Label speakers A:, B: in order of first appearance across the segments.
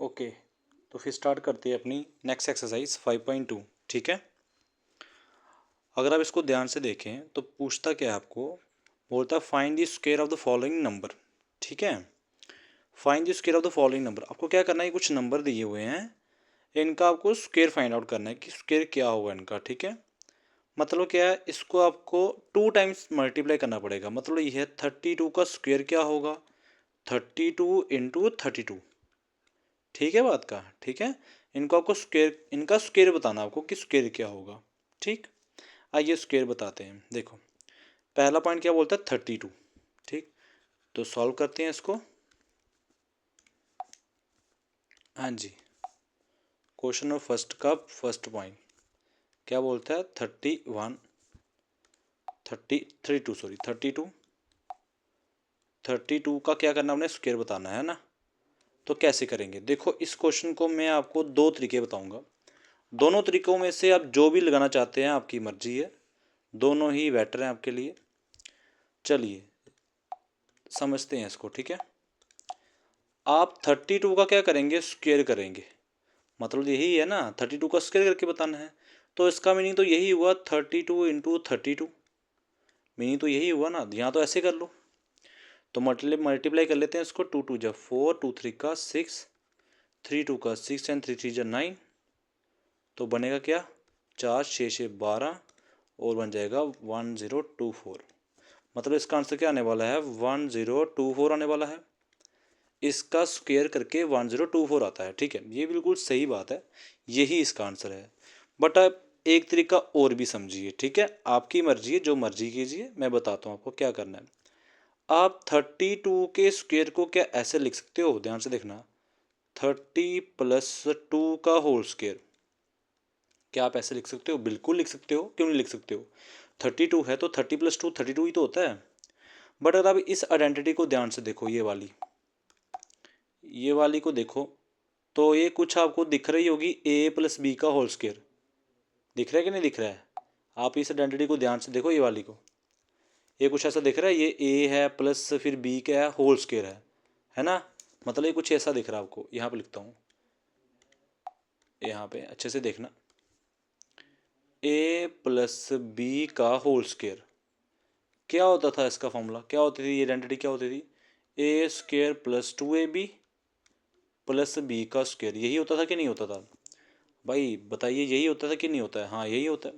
A: Okay, तो फिर start करते हैं अपनी नेक्स्ट एक्सरसाइज 5.2। ठीक है, अगर आप इसको ध्यान से देखें तो पूछता क्या है आपको, बोलता है find the square of the following number. ठीक है, find the square of the following number. आपको क्या करना है, कुछ नंबर दिए हुए हैं, इनका आपको स्क्वायर फाइंड आउट करना है कि स्क्वायर क्या होगा इनका। ठीक है, मतलब क्या है, इसको आपको 2 टाइम्स मल्टीप्लाई करना पड़ेगा। मतलब ये है 32 का स्क्वायर क्या होगा, 32 इंटू 32। ठीक है बात का, ठीक है, इनको आपको स्क्वायर, इनका स्क्वायर बताना आपको कि स्क्वायर क्या होगा। ठीक, आइए स्क्वायर बताते हैं। देखो पहला पॉइंट क्या बोलता है, 32। ठीक, तो सॉल्व करते हैं इसको। हाँ जी, क्वेश्चन नंबर फर्स्ट का फर्स्ट पॉइंट क्या बोलता है, 32 का क्या करना, हमने स्क्वायर बताना है ना। तो कैसे करेंगे, देखो इस क्वेश्चन को मैं आपको दो तरीके बताऊंगा। दोनों तरीकों में से आप जो भी लगाना चाहते हैं आपकी मर्जी है, दोनों ही बेटर हैं आपके लिए। चलिए समझते हैं इसको। ठीक है, आप 32 का क्या करेंगे, स्क्वायर करेंगे। मतलब यही है ना, 32 का स्क्वायर करके बताना है। तो इसका मीनिंग तो यही हुआ, 32 इंटू 32। मीनिंग तो यही हुआ ना, यहाँ तो ऐसे कर लो। तो मल्टीप्लाई कर लेते हैं इसको, 2 2 4, 2 3 का 6, 3 2 का 6 एंड 3 3 9। तो बनेगा क्या, 4 6 6 12 और बन जाएगा 1024। मतलब इसका आंसर क्या आने वाला है, 1024 आने वाला है। इसका स्क्वायर करके 1024 आता है। ठीक है, ये बिल्कुल सही बात है, यही इसका आंसर है। बट आप एक तरीका और भी समझिए। ठीक है, आपकी मर्जी है, जो मर्जी कीजिए, मैं बताता हूँ आपको क्या करना है। आप 32 के स्क्वायर को क्या ऐसे लिख सकते हो, ध्यान से देखना, 30 प्लस 2 का होल स्क्वायर। क्या आप ऐसे लिख सकते हो, बिल्कुल लिख सकते हो, क्यों नहीं लिख सकते हो। 32 है तो 30 प्लस 2 32 ही तो होता है। बट अगर आप इस आइडेंटिटी को ध्यान से देखो, ये वाली को देखो, तो ये कुछ आपको दिख रही होगी, ए प्लस बी का होल स्क्वायर। दिख रहा है कि नहीं दिख रहा है, आप इस आइडेंटिटी को ध्यान से देखो, ये वाली को, ये कुछ ऐसा दिख रहा है, ये ए है प्लस फिर बी क्या है, होल स्क्वायर है ना। मतलब ये कुछ ऐसा दिख रहा है आपको। यहाँ पे लिखता हूँ, यहाँ पे अच्छे से देखना, ए प्लस बी का होल स्क्वायर क्या होता था, इसका फॉर्मूला क्या होती थी, ये आइडेंटिटी क्या होती थी, a square plus 2ab plus B का स्क्वायर। यही होता था कि नहीं होता था, भाई बताइए, यही होता था कि नहीं होता है। हाँ यही होता है।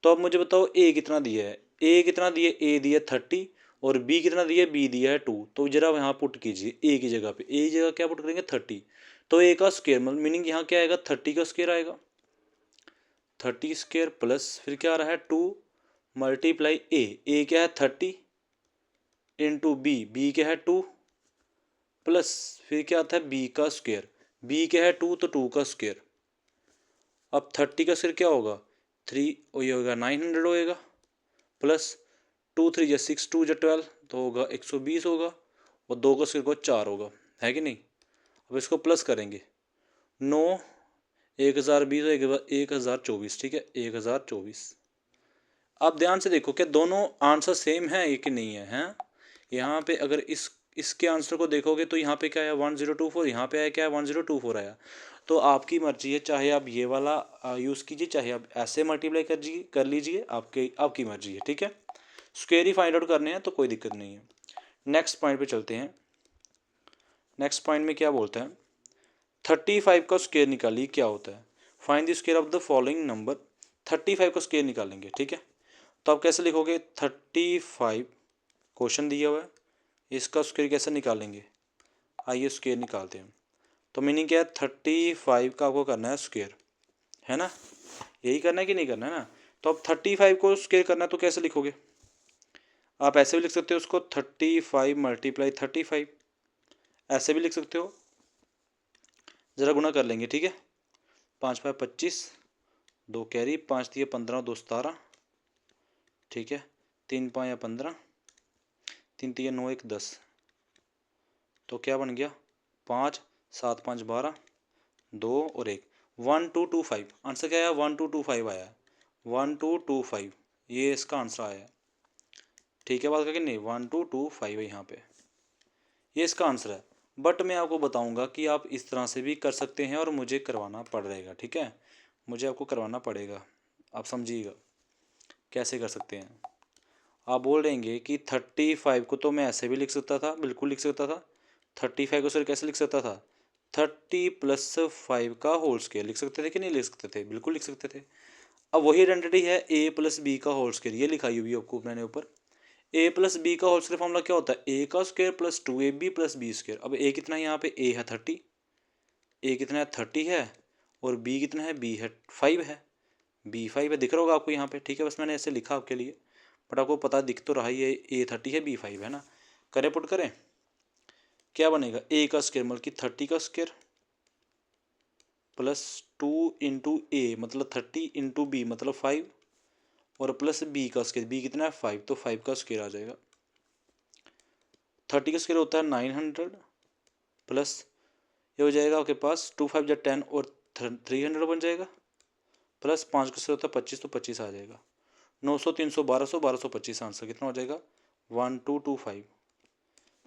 A: तो अब मुझे बताओ, ए कितना दिया है, ए कितना दिया, ए दिया 30 और बी कितना दिया, बी दिया है 2। तो जरा यहाँ पुट कीजिए, ए की जगह पे, ए की जगह क्या पुट करेंगे, 30। तो ए का स्क्वायर मतलब मीनिंग यहाँ क्या आएगा, 30 का स्क्वायर आएगा। 30 स्क्वायर प्लस फिर क्या आ रहा है, 2 मल्टीप्लाई ए क्या है 30 इंटू बी क्या है 2 प्लस फिर क्या आता है बी का स्क्वायर, बी क्या है 2 तो 2 का स्क्वायर। अब 30 का स्क्वायर क्या होगा, 3, और ये होगा 900 होएगा, प्लस 2 3 या 6 2 या 12 तो होगा 120 होगा, और 2 का स्क्वायर को 4 होगा, है कि नहीं। अब इसको प्लस करेंगे, 9 1020 1024। ठीक है, 1024। आप ध्यान से देखो, क्या दोनों आंसर सेम है ये कि नहीं है, हैं। यहाँ पे अगर इसके आंसर को देखोगे तो यहाँ पे क्या है 1024, यहाँ पे आया क्या है 1024 आया। तो आपकी मर्जी है, चाहे आप ये वाला यूज़ कीजिए, चाहे आप ऐसे मल्टीप्लाई कर लीजिए, आपकी मर्जी है। ठीक है, स्क्वायर ही फाइंड आउट करने हैं तो कोई दिक्कत नहीं है। नेक्स्ट पॉइंट पे चलते हैं। नेक्स्ट पॉइंट में क्या बोलता है, 35 का स्क्वायर निकालिए क्या होता है, find the square of the following number. 35 का स्क्वायर निकालेंगे। ठीक है, तो आप कैसे लिखोगे, 35 क्वेश्चन दिया हुआ है, इसका स्क्वायर कैसे निकालेंगे, आइए स्क्वायर निकालते हैं। तो मीनिंग क्या है, 35 का आपको करना है स्क्वायर, है ना, यही करना है कि नहीं करना है ना। तो अब 35 को स्क्वायर करना है तो कैसे लिखोगे, आप ऐसे भी लिख सकते हो उसको, 35 मल्टीप्लाई 35, ऐसे भी लिख सकते हो। ज़रा गुना कर लेंगे। ठीक है, 5 5 25, 2 कैरी, 5 दिए 15, 2 17। ठीक है, 3 5 या 15, 3 3 9 1 10। तो क्या बन गया, 5 7 5 12, 2 और 1, 1225। आंसर क्या आया, 1225 आया है, 1225, ये इसका आंसर आया है। ठीक है बात का कि नहीं, 1225 है यहाँ पे, ये इसका आंसर है। बट मैं आपको बताऊंगा कि आप इस तरह से भी कर सकते हैं और मुझे करवाना पड़ेगा, ठीक है, मुझे आपको करवाना पड़ेगा, आप समझिएगा कैसे कर सकते हैं। आप बोल देंगे कि 35 को तो मैं ऐसे भी लिख सकता था, बिल्कुल लिख सकता था। 35 को सर कैसे लिख सकता था, 30 + 5 का होल स्क्वायर लिख सकते थे कि नहीं लिख सकते थे, बिल्कुल लिख सकते थे। अब वही आइडेंटिटी है a + b का होल स्क्वायर, ये लिखाई हुई है आपको मैंने ऊपर। a + b का होल स्क्वायर फॉर्मूला क्या होता है, a का स्क्वायर + 2ab + b स्क्वायर। अब a कितना है यहाँ पे, a है 30, a कितना है 30 है, और b कितना है, b है 5 है, b 5 है, दिख रहा होगा आपको यहाँ पे, ठीक है, बस मैंने ऐसे लिखा आपके लिए, बट आपको पता दिख तो रहा ही है, a 30 है, b 5 है ना। करें पुट करें, क्या बनेगा, a का स्क्वायर मतलब कि 30 का स्क्वायर +2 × a मतलब 30 × b मतलब 5, और प्लस b का स्क्वायर, b कितना है 5, तो 5 का स्क्वायर आ जाएगा। 30 का स्क्वायर होता है 900, प्लस ये हो जाएगा आपके पास 2 5 = 10 और 300 बन जाएगा, प्लस 5 का स्क्वायर होता है 25, तो 25 आ जाएगा। 900 300 1200 1225 आंसर कितना हो जाएगा, 1225।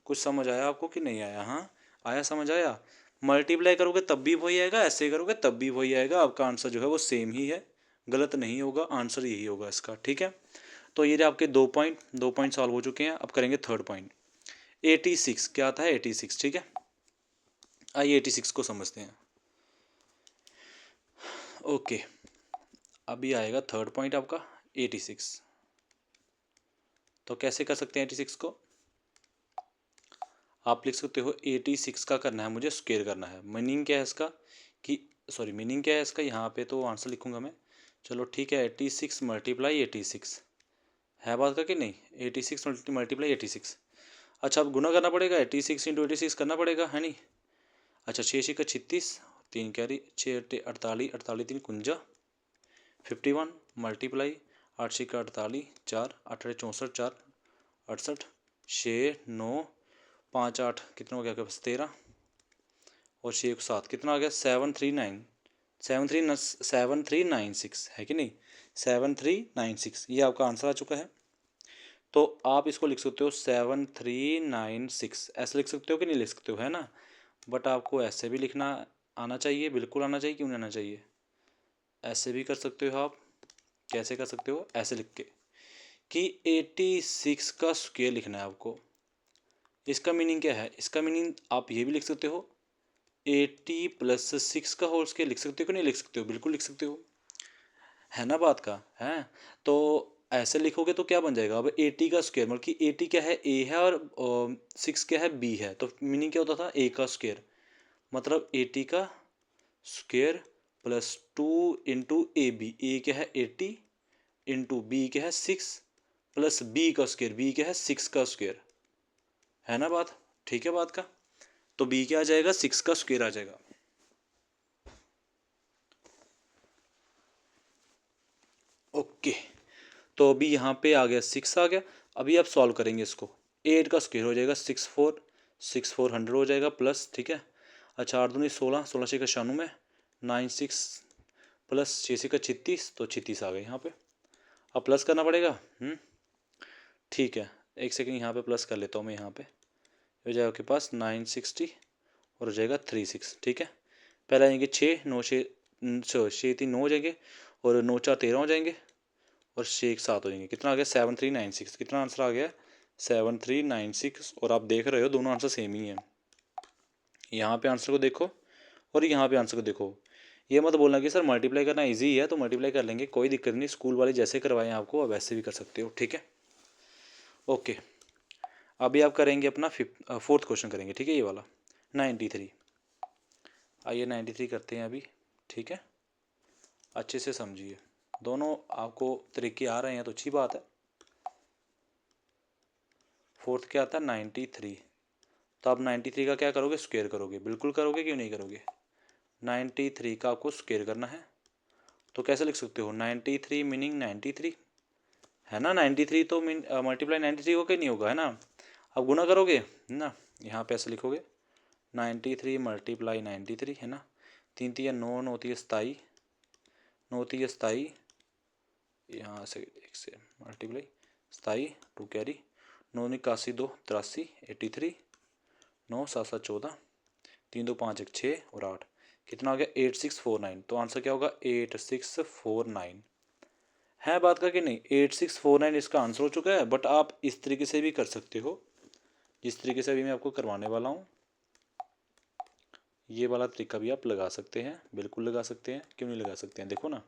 A: कुछ समझ आया आपको कि नहीं आया, हाँ आया, समझ आया। मल्टीप्लाई करोगे तब भी वही आएगा, ऐसे करोगे तब भी वही आएगा, आपका आंसर जो है वो सेम ही है, गलत नहीं होगा, आंसर यही होगा इसका, ठीक है। तो ये आपके 2 पॉइंट सॉल्व हो चुके हैं। अब करेंगे थर्ड पॉइंट, 86 क्या आता है, 86, ठीक है। आइए 86 को समझते हैं। ओके, अभी आएगा थर्ड पॉइंट आपका 86। तो कैसे कर सकते हैं 86 को, आप लिख सकते हो 86 का करना है मुझे स्क्वायर करना है। मीनिंग क्या है इसका कि मीनिंग क्या है इसका, यहाँ पे तो आंसर लिखूंगा मैं, चलो ठीक है। 86 × 86 है बात का कि नहीं, 86 × 86। अच्छा, अब गुना करना पड़ेगा, 86 × 86 करना पड़ेगा, है नहीं। अच्छा, 6 × 36, 3 कैरी, 6 × 48, 48 3 × 51 मल्टीप्लाई 8 × 48, 4 8 64, 4 68, 6 9 5 8 कितना हो गया आपके पास 13, और 6 7 कितना आ गया 7396 है कि नहीं, 7396, ये आपका आंसर आ चुका है। तो आप इसको लिख सकते हो 7396, ऐसे लिख सकते हो कि नहीं लिख सकते हो, है ना। बट आपको ऐसे भी लिखना आना चाहिए, बिल्कुल आना चाहिए, क्यों नहीं आना चाहिए, ऐसे भी कर सकते हो आप। कैसे कर सकते हो, ऐसे लिख के कि 86 का स्क्वायर लिखना है आपको। इसका मीनिंग क्या है, इसका मीनिंग आप ये भी लिख सकते हो 80 + 6 का होल स्क्वायर लिख सकते हो कि नहीं लिख सकते हो, बिल्कुल लिख सकते हो, है ना बात का है। तो ऐसे लिखोगे तो क्या बन जाएगा, अब 80 का स्क्वायर मतलब कि 80 क्या है, a है, और 6 क्या है, b है, तो मीनिंग क्या होता था, a का स्क्वायर मतलब 80 का स्क्वायर +2 × ab, a क्या है 80 × b क्या है 6 प्लस b का स्क्वायर, b क्या है 6 का स्क्वायर, है ना बात, ठीक है बात का। तो b क्या आ जाएगा, 6 का स्क्वायर आ जाएगा। ओके, तो अभी यहाँ पे आ गया 6 आ गया। अभी आप सॉल्व करेंगे इसको, 8 का स्क्वायर हो जाएगा 6 4 100 हो जाएगा प्लस, ठीक है। अच्छा, 8 दूनी 16, 16 6 96, 96 प्लस 6 6 36, तो 36 आ गए यहाँ पे। अब प्लस करना पड़ेगा, ठीक है, एक सेकंड यहाँ पे प्लस कर लेता हूँ मैं, यहाँ पे हो जाएगा आपके पास 960 और हो जाएगा 36, ठीक है। पहले आएंगे 6 9 6 6 3 9 हो जाएंगे, और 9 4 13 हो जाएंगे, और 6 1 7 हो जाएंगे, कितना आ गया 7396, कितना आंसर आ गया 7396। और आप देख रहे हो दोनों आंसर सेम ही हैं, यहाँ पे आंसर को देखो और यहाँ पे आंसर को देखो। ये मत बोलना कि सर मल्टीप्लाई करना इजी है तो मल्टीप्लाई कर लेंगे, कोई दिक्कत नहीं, स्कूल वाले जैसे करवाएं आपको अब वैसे भी कर सकते हो, ठीक है। ओके, अभी आप करेंगे अपना फोर्थ क्वेश्चन करेंगे, ठीक है, ये वाला 93। आइए 93 करते हैं अभी, ठीक है, अच्छे से समझिए, दोनों आपको तरीके आ रहे हैं तो अच्छी बात है। फोर्थ क्या आता है 93, तो आप 93 का क्या करोगे, स्क्वायर करोगे, बिल्कुल करोगे, क्यों नहीं करोगे। 93 का आपको स्क्वायर करना है, तो कैसे लिख सकते हो 93 मीनिंग 93, है ना। 93 तो मल्टीप्लाई 93 हो के नहीं होगा, है ना। अब गुना करोगे ना, यहाँ पे ऐसे लिखोगे 93 × 93, है ना। 3 3 9 9 3 27, 9 3 27, यहाँ से 1 से मल्टीप्लाई 27 2 कैरी, 9 81 2 83 83, 9 7 7 14, 3 2 5 1 6 और 8, कितना हो गया 8649। तो आंसर क्या होगा 8649। है बात का कि नहीं, 8649 इसका आंसर हो चुका है। बट आप इस तरीके से भी कर सकते हो, जिस तरीके से अभी मैं आपको करवाने वाला हूँ। ये वाला तरीका भी आप लगा सकते हैं, बिल्कुल लगा सकते हैं, क्यों नहीं लगा सकते हैं। देखो ना,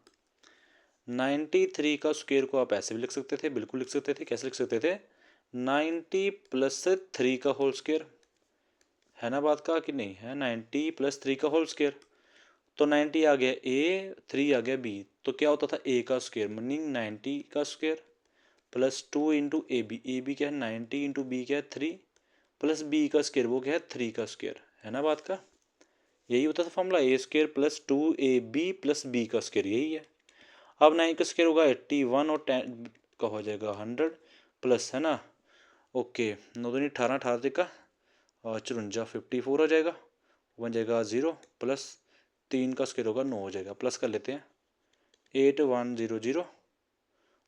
A: 93 का स्क्वायर को आप ऐसे भी लिख सकते थे, बिल्कुल लिख सकते थे। कैसे लिख सकते थे, 90 प्लस 3 का होल स्क्वायर। है ना बात का कि नहीं है, 90 प्लस 3 का होल स्क्वायर। तो 90 आ गया ए, 3 आ गया बी, तो क्या होता था ए का स्क्वायर, मीनिंग 90 का square plus 2 into A B क्या है 90 इंटू बी क्या है 3, प्लस बी का स्क्वायर वो क्या है 3 का स्क्वायर। है ना बात का, यही होता था formula, a square plus 2ab plus B का स्क्वायर, यही है। अब 9 का स्क्वायर होगा 81 और 10 का हो जाएगा 100 प्लस, है ना, ओके, 9 दूनी 18, 18 का 54, 54 हो जाएगा, बन जाएगा 0 प्लस 3 का स्क्वायर होगा 9 हो जाएगा, प्लस कर लेते हैं 8100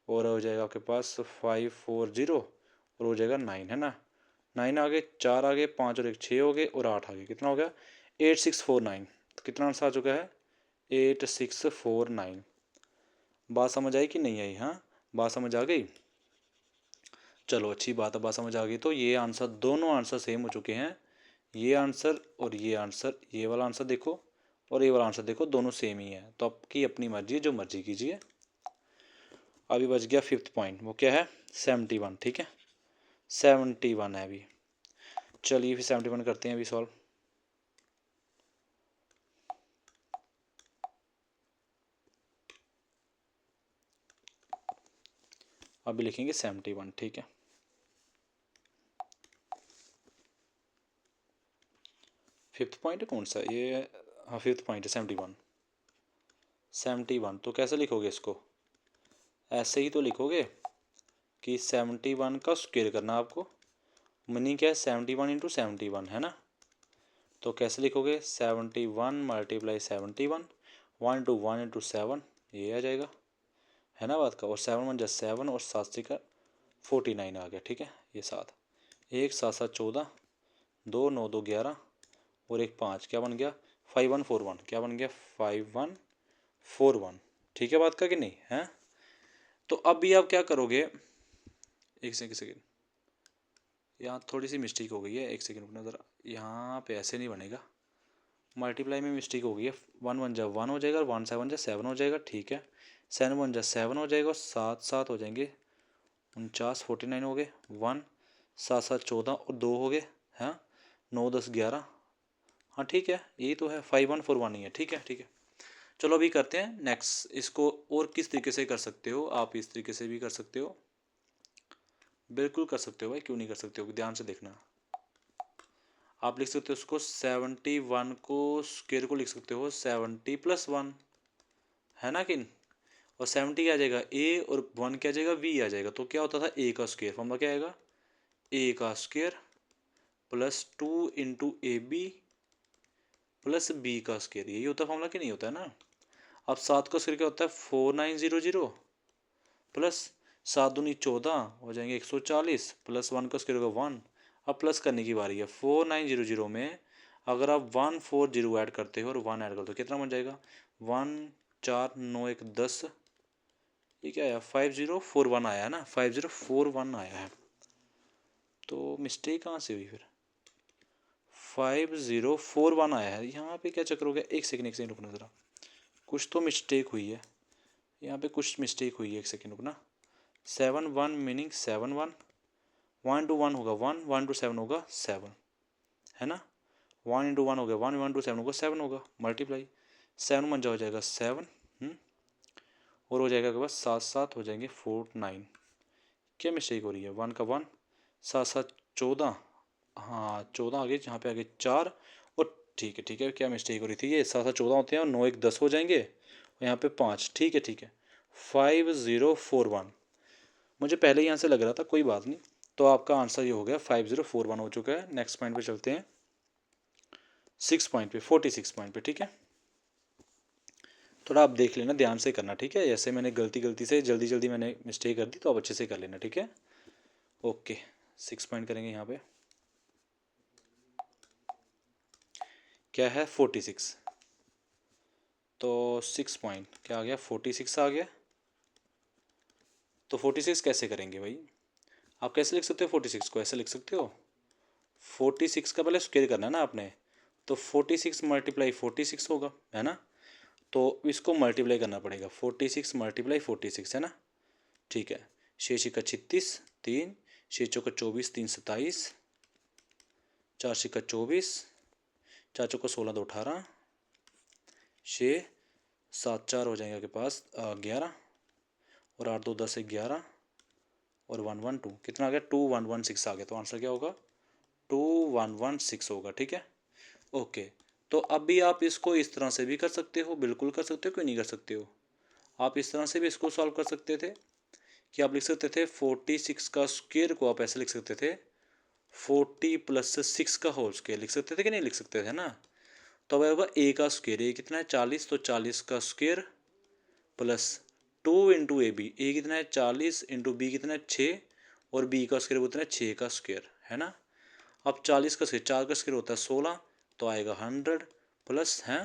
A: और हो जाएगा आपके पास 540 और हो जाएगा 9, है ना, 9 आ गए, 4 आ गए, 5 और 1 6 हो गए और 8 आ गए, कितना हो गया 8649। तो कितना आंसर आ चुका है 8649। बात समझ आई कि नहीं आई, हाँ बात समझ आ गई, चलो अच्छी बात है, बात समझ आ गई। तो ये आंसर, दोनों आंसर सेम हो चुके हैं, ये आंसर और ये आंसर, ये वाला आंसर देखो और ये वाला आंसर देखो, दोनों सेम ही है। तो आपकी अपनी मर्जी, जो मर्जी कीजिए। अभी बच गया 5th पॉइंट, वो क्या है 71, ठीक है 71 है अभी। चलिए फिर 71 करते हैं अभी सॉल्व। अभी लिखेंगे 71, ठीक है। फिफ्थ पॉइंट कौन सा ये, हाँ 5th पॉइंट है 71। 71 तो कैसे लिखोगे इसको, ऐसे ही तो लिखोगे कि 71 का स्क्वायर करना आपको, मीनिंग क्या है 71 इंटू 71, है ना। तो कैसे लिखोगे 71 मल्टीप्लाई 71, 1 इंटू 1 इंटू 7, ये आ जाएगा, है ना बात का। और 7 1 7 और 7 से का 49 आ गया, ठीक है। ये 7, 1 7 7 14, 2 9 2 11 और 1 5, क्या बन गया 5141, क्या बन गया 5141, ठीक है बात का कि नहीं है। तो अब भी आप क्या करोगे, एक सेकेंड, यहाँ थोड़ी सी मिस्टेक हो गई है, एक सेकेंड रुकना ज़रा, यहाँ पे ऐसे नहीं बनेगा, मल्टीप्लाई में मिस्टेक हो गई है। 1 1 जा 1 हो जाएगा और 1 7 जा 7 हो जाएगा, ठीक है 7 1 जा 7 हो जाएगा और 7 7 हो जाएंगे 49, 49 हो गए, 1 7 7 14 और 2 हो गए, हाँ 9 10 11, हाँ ठीक है यही तो है 5141 ही है, ठीक है ठीक है। चलो अभी करते हैं नेक्स्ट, इसको और किस तरीके से कर सकते हो आप, इस तरीके से भी कर सकते हो, बिल्कुल कर सकते हो भाई, क्यों नहीं कर सकते हो, ध्यान से देखना। आप लिख सकते हो उसको 71 को स्क्वायर को लिख सकते हो 70 प्लस 1, है ना किन, और 70 क्या आ जाएगा ए और 1 क्या आ जाएगा वी आ जाएगा। तो क्या होता था ए का स्क्वायर, फॉर्मूला क्या आएगा ए का square plus 2 into A B plus B का स्क्वायर, यही होता है फॉर्मूला कि नहीं होता है ना। अब 7 का स्क्वायर क्या होता है 4900 प्लस 7 दूनी 14 हो जाएंगे 140 प्लस 1 का स्क्वायर होगा 1। अब प्लस करने की बारी है, 4900 में अगर आप 140 ऐड करते हो और 1 ऐड करते हो कितना बन जाएगा 1 4 9 1 10, ये क्या आया 5041 आया है ना, 5041 आया है। तो मिस्टेक कहाँ से हुई फिर, 5041 आया है, यहाँ पे क्या चक्कर हो गया, एक सेकंड रुकना ज़रा, कुछ तो मिस्टेक हुई है यहाँ पे, कुछ मिस्टेक हुई है, एक सेकंड रुकना। 7 1 मीनिंग 7 1, 1 टू 1 होगा 1, 1 टू 7 होगा 7, है ना, 1 इंटू 1 हो गया 1, 1 टू 7 होगा 7 होगा, मल्टीप्लाई 7 मंजा हो जाएगा 7, और हो जाएगा के पास 7 7 हो जाएंगे 49। क्या मिस्टेक हो रही है, 1 का 1, 7 7 14, हाँ 14 आ गए, जहाँ पे आ गए 4, और ठीक है क्या मिस्टेक हो रही थी, ये 7 7 14 होते हैं और 9 1 10 हो जाएंगे और यहाँ पे 5, ठीक है 5041, मुझे पहले यहाँ से लग रहा था, कोई बात नहीं। तो आपका आंसर ये हो गया 5041 हो चुका है। नेक्स्ट पॉइंट पे चलते हैं 6 पॉइंट पे, 46 पॉइंट पे, ठीक है। थोड़ा आप देख लेना, ध्यान से करना, ठीक है, ऐसे मैंने गलती से जल्दी मैंने मिस्टेक कर दी, तो आप अच्छे से कर लेना, ठीक है। ओके 6 पॉइंट करेंगे यहाँ पे, क्या है 46, तो 6 पॉइंट क्या आ गया 46 आ गया। तो 46 कैसे करेंगे भाई, आप कैसे लिख सकते हो 46 को, ऐसे लिख सकते हो 46 का पहले स्क्वायर करना है ना आपने, तो 46 मल्टीप्लाई 46 होगा है ना, तो इसको मल्टीप्लाई करना पड़ेगा 46 मल्टीप्लाई 46 है ना। ठीक है, 6 छिक्का 36, 3 6 चौका 24, 3 27, 4 छिक्का 24, 4 चौका 16 2 18, 6 7 4 हो जाएंगे आपके पास 11, और 8 2 10 11, और 112 कितना आ गया 2116 आ गया। तो आंसर क्या होगा 2116 होगा। ठीक है, ओके। तो अभी आप इसको इस तरह से भी कर सकते हो, बिल्कुल कर सकते हो, क्यों नहीं कर सकते हो। आप इस तरह से भी इसको सॉल्व कर सकते थे कि आप लिख सकते थे 46 का स्क्वायर को आप ऐसे लिख सकते थे 40 प्लस 6 का होल स्क्वायर लिख सकते थे कि नहीं लिख सकते थे ना। तो अब होगा ए का स्क्वायर, ए कितना है 40, तो 40 का स्क्वायर प्लस 2 इंटू ए कितना है 40 इंटू बी कितना है 6, और बी का स्क्वायर कितना है 6 का स्क्वायर है ना। अब 40 का स्क्वायर 4 का स्क्वायर होता है 16, तो आएगा 100 प्लस है,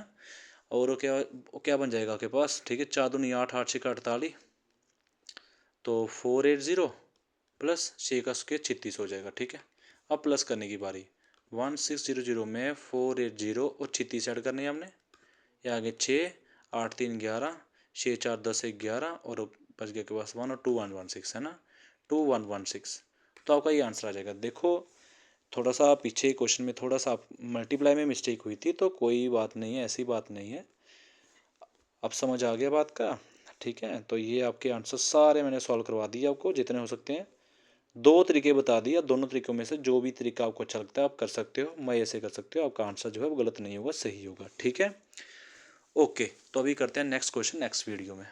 A: और क्या बन जाएगा आपके पास। ठीक है, 4 दूनी 8, 8 6 48, तो 480 प्लस 6 का स्क्वायर 36 हो जाएगा। ठीक है, अब प्लस करने की बारी, 1600 में 480 और 36 ऐड करने हैं हमने, ये आगे 6 8 3 11, 6 4 10 11, और बच गया के पास 1 और 2116 है ना, 2116। तो आपका ये आंसर आ जाएगा। देखो थोड़ा सा पीछे क्वेश्चन में थोड़ा सा मल्टीप्लाई में मिस्टेक हुई थी, तो कोई बात नहीं है, ऐसी बात नहीं है, अब समझ आ गया बात का। ठीक है, तो ये आपके आंसर सारे मैंने सॉल्व करवा दिए आपको जितने हो सकते हैं। 2 तरीके बता दिए, दोनों तरीकों में से जो भी तरीका आपको अच्छा लगता है आप कर सकते हो, मैं ऐसे कर सकते हो, आपका आंसर जो है वो गलत नहीं होगा, सही होगा। ठीक है, ओके। तो अभी करते हैं नेक्स्ट क्वेश्चन नेक्स्ट वीडियो में।